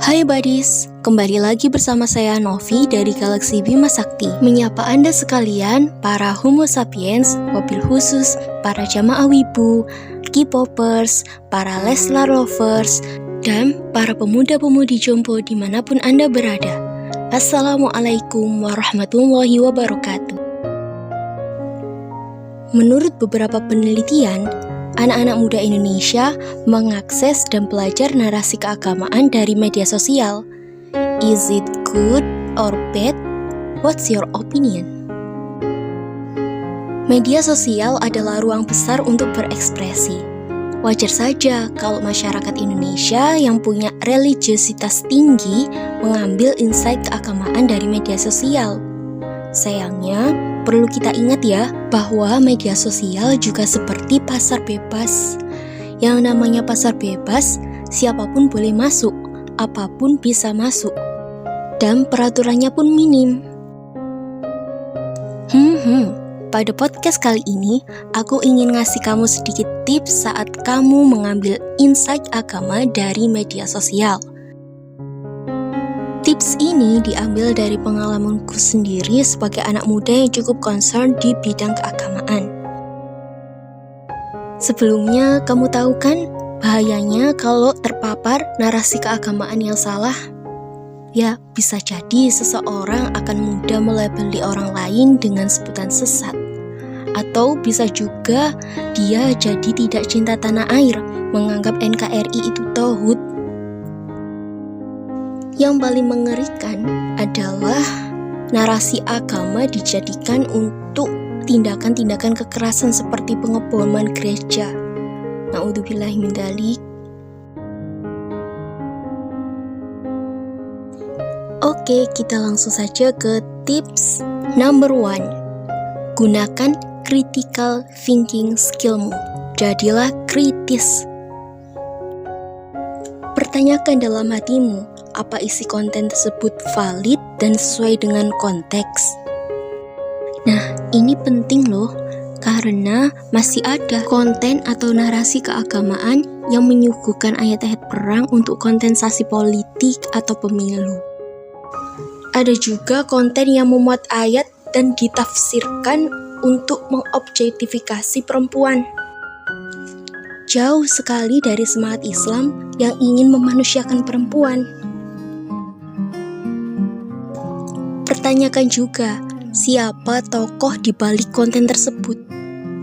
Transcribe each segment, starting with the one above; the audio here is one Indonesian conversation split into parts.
Hai buddies, kembali lagi bersama saya Novi dari Galaksi Bima Sakti. Menyapa Anda sekalian, para Homo sapiens, wabil khusus para jamaah wibu, K-popers, para Leslar lovers, dan para pemuda-pemudi jompo dimanapun Anda berada. Assalamualaikum warahmatullahi wabarakatuh. Menurut beberapa penelitian, anak-anak muda Indonesia mengakses dan belajar narasi keagamaan dari media sosial. Is it good or bad? What's your opinion? Media sosial adalah ruang besar untuk berekspresi. Wajar saja kalau masyarakat Indonesia yang punya religiositas tinggi mengambil insight keagamaan dari media sosial. Sayangnya, perlu kita ingat ya, bahwa media sosial juga seperti pasar bebas. Yang namanya pasar bebas, siapapun boleh masuk, apapun bisa masuk. Dan peraturannya pun minim. Pada podcast kali ini, aku ingin ngasih kamu sedikit tips saat kamu mengambil insight agama dari media sosial. Tips ini diambil dari pengalamanku sendiri sebagai anak muda yang cukup concern di bidang keagamaan. Sebelumnya, kamu tahu kan bahayanya kalau terpapar narasi keagamaan yang salah? Ya, bisa jadi seseorang akan mudah melabeli orang lain dengan sebutan sesat. Atau bisa juga dia jadi tidak cinta tanah air, menganggap NKRI itu tauhid. Yang paling mengerikan adalah narasi agama dijadikan untuk tindakan-tindakan kekerasan seperti pengeboman gereja. Na'udzubillahi min dzalik. Oke, kita langsung saja ke tips number 1. Gunakan critical thinking skillmu. Jadilah kritis. Pertanyakan dalam hatimu, apa isi konten tersebut valid dan sesuai dengan konteks? Nah, ini penting loh, karena masih ada konten atau narasi keagamaan yang menyuguhkan ayat-ayat perang untuk kontensasi politik atau pemilu. Ada juga konten yang memuat ayat dan ditafsirkan untuk mengobjektifikasi perempuan. Jauh sekali dari semangat Islam yang ingin memanusiakan perempuan. Pertanyakan juga, siapa tokoh di balik konten tersebut?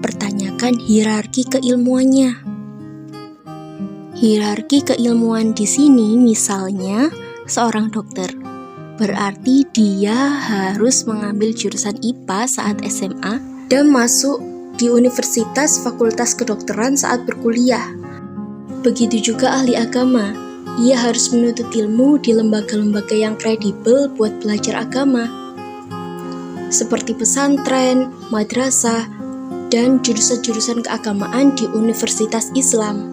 Pertanyakan hierarki keilmuannya. Hierarki keilmuan di sini misalnya seorang dokter. Berarti dia harus mengambil jurusan IPA saat SMA dan masuk di universitas fakultas kedokteran saat berkuliah. Begitu juga ahli agama. Ia harus menuntut ilmu di lembaga-lembaga yang kredibel buat belajar agama, seperti pesantren, madrasah, dan jurusan-jurusan keagamaan di Universitas Islam.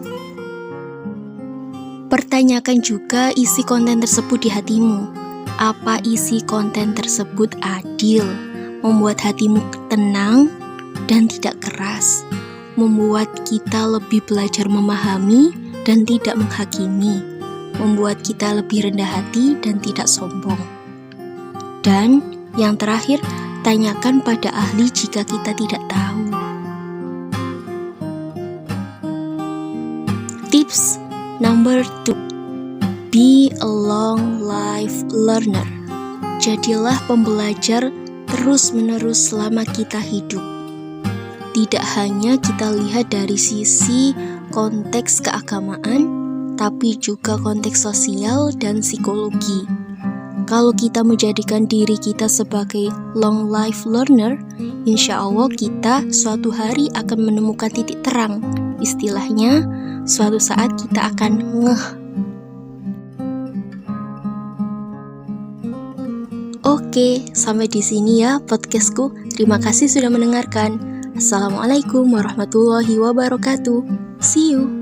Pertanyakan juga isi konten tersebut di hatimu. Apa isi konten tersebut adil, membuat hatimu tenang dan tidak keras, membuat kita lebih belajar memahami dan tidak menghakimi, membuat kita lebih rendah hati dan tidak sombong. Dan yang terakhir, tanyakan pada ahli jika kita tidak tahu. Tips number 2. Be a long life learner. Jadilah pembelajar terus-menerus selama kita hidup. Tidak hanya kita lihat dari sisi konteks keagamaan, tapi juga konteks sosial dan psikologi. Kalau kita menjadikan diri kita sebagai long life learner, insya Allah kita suatu hari akan menemukan titik terang. Istilahnya, suatu saat kita akan ngeh. Oke, sampai di sini ya podcastku. Terima kasih sudah mendengarkan. Assalamualaikum warahmatullahi wabarakatuh. See you.